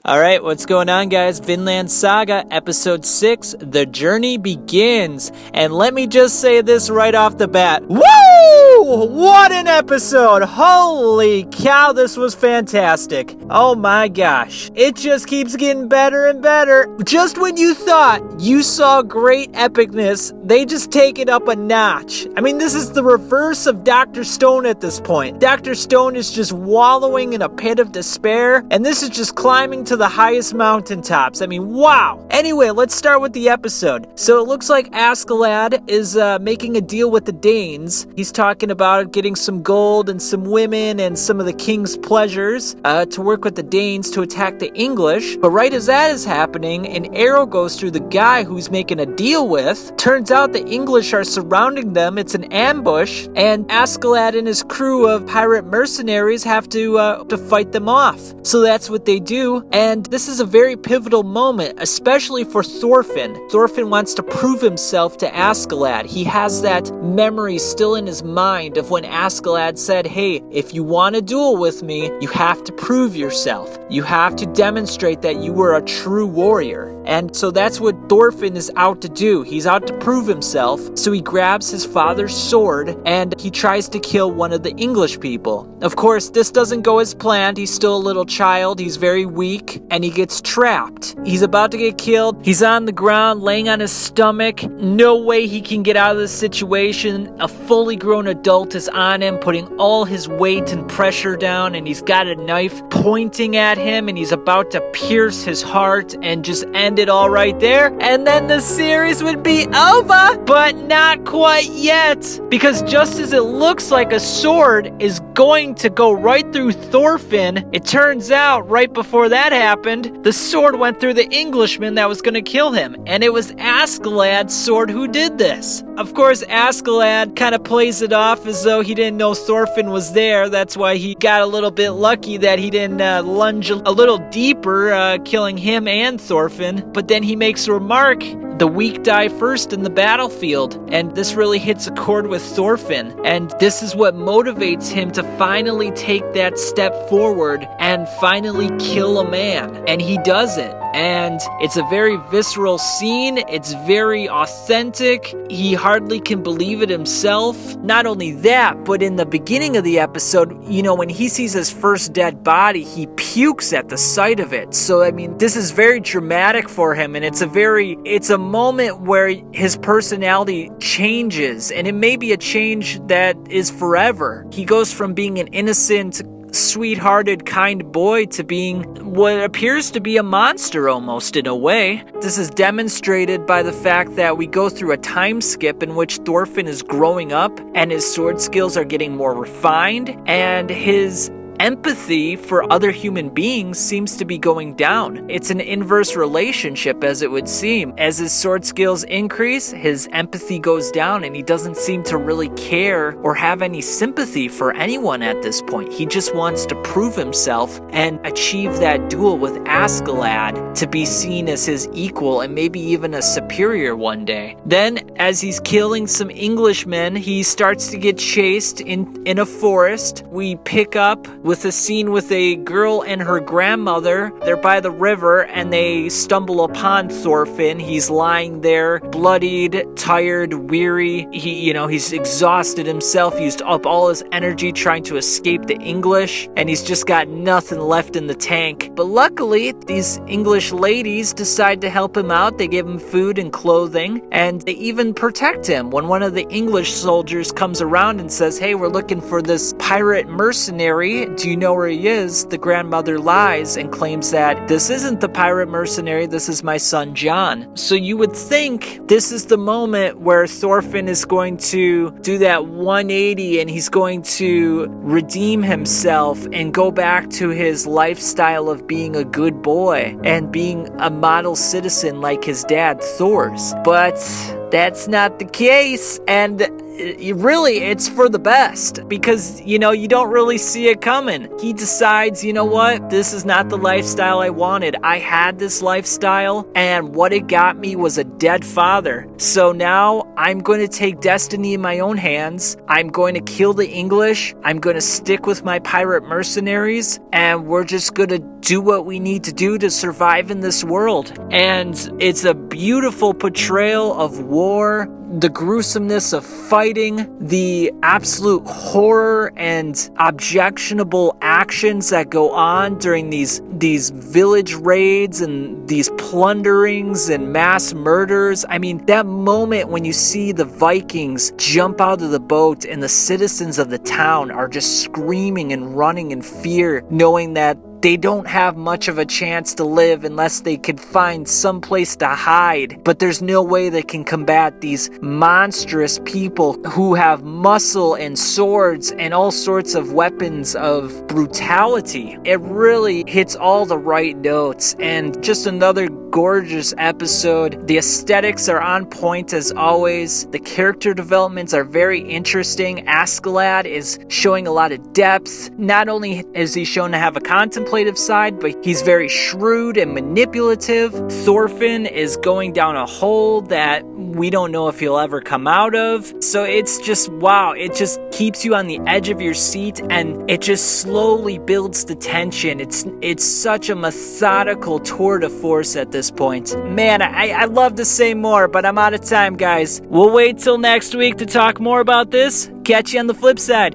All right, what's going on, guys? Vinland Saga, Episode 6, The Journey Begins. And let me just say this right off the bat. Woo! What an episode! Holy cow, this was fantastic. Oh my gosh. It just keeps getting better and better. Just when you thought you saw great epicness, they just take it up a notch. I mean, this is the reverse of Dr. Stone at this point. Dr. Stone is just wallowing in a pit of despair, and this is just climbing to the highest mountaintops. I mean, wow. Anyway, let's start with the episode. So it looks like Askeladd is making a deal with the Danes. He's talking about getting some gold and some women and some of the king's pleasures to work with the Danes to attack the English. But right as that is happening, an arrow goes through the guy who's making a deal with. Turns out the English are surrounding them. It's an ambush, and Askeladd and his crew of pirate mercenaries have to fight them off. So that's what they do. And this is a very pivotal moment, especially for Thorfinn. Thorfinn wants to prove himself to Askeladd. He has that memory still in his mind of when Askeladd said, hey, if you want to duel with me, you have to prove yourself. You have to demonstrate that you were a true warrior. And so that's what Thorfinn is out to do. He's out to prove himself. So he grabs his father's sword and he tries to kill one of the English people. Of course, this doesn't go as planned. He's still a little child. He's very weak and he gets trapped. He's about to get killed. He's on the ground, laying on his stomach. No way he can get out of this situation. A fully grown adult is on him, putting all his weight and pressure down, and he's got a knife pointing at him, and he's about to pierce his heart and just end it all right there. And then the series would be over, but not quite yet. Because just as it looks like a sword is going to go right through Thorfinn, it turns out right before that happened, the sword went through the Englishman that was going to kill him. And it was Askeladd's sword who did this. Of course, Askeladd kind of plays it off as though he didn't know Thorfinn was there. That's why he got a little bit lucky that he didn't lunge a little deeper, killing him and Thorfinn. But then he makes a remark, the weak die first in the battlefield. And this really hits a chord with Thorfinn. And this is what motivates him to finally take that step forward and finally kill a man. And he does it. And it's a very visceral scene. It's very authentic. He hardly can believe it himself. Not only that, but in the beginning of the episode, when he sees his first dead body, he pukes at the sight of it. So, I mean, this is very dramatic for him. And it's a moment where his personality changes. And it may be a change that is forever. He goes from being an innocent, sweet-hearted, kind boy to being what appears to be a monster almost in a way. This is demonstrated by the fact that we go through a time skip in which Thorfinn is growing up and his sword skills are getting more refined and his empathy for other human beings seems to be going down. It's an inverse relationship, as it would seem. As his sword skills increase, his empathy goes down and he doesn't seem to really care or have any sympathy for anyone at this point. He just wants to prove himself and achieve that duel with Askeladd to be seen as his equal and maybe even a superior one day. Then, as he's killing some Englishmen, he starts to get chased in a forest. We pick up with a scene with a girl and her grandmother. They're by the river and they stumble upon Thorfinn. He's lying there, bloodied, tired, weary. He's exhausted himself, used up all his energy trying to escape the English, and he's just got nothing left in the tank. But luckily, these English ladies decide to help him out. They give him food and clothing, and they even protect him. When one of the English soldiers comes around and says, hey, we're looking for this pirate mercenary, do you know where he is? The grandmother lies and claims that this isn't the pirate mercenary, this is my son John. So you would think this is the moment where Thorfinn is going to do that 180 and he's going to redeem himself and go back to his lifestyle of being a good boy and being a model citizen like his dad Thor's. But that's not the case, and really, it's for the best because, you don't really see it coming. He decides, you know what? This is not the lifestyle I wanted. I had this lifestyle, and what it got me was a dead father. So now I'm going to take destiny in my own hands. I'm going to kill the English. I'm going to stick with my pirate mercenaries, and we're just going to do what we need to do to survive in this world. And it's a beautiful portrayal of war, the gruesomeness of fighting, the absolute horror and objectionable actions that go on during these village raids and these plunderings and mass murders. I mean, that moment when you see the Vikings jump out of the boat and the citizens of the town are just screaming and running in fear, knowing that they don't have much of a chance to live unless they can find some place to hide. But there's no way they can combat these monstrous people who have muscle and swords and all sorts of weapons of brutality. It really hits all the right notes, and just another gorgeous episode. The aesthetics are on point as always. The character developments are very interesting. Askeladd is showing a lot of depth. Not only is he shown to have a contemplative side, but he's very shrewd and manipulative. Thorfinn is going down a hole that we don't know if he'll ever come out of. So it's just, wow, it just keeps you on the edge of your seat, and it just slowly builds the tension. It's such a methodical tour de force at this point. Man, I'd love to say more, but I'm out of time, guys. We'll wait till next week to talk more about this. Catch you on the flip side.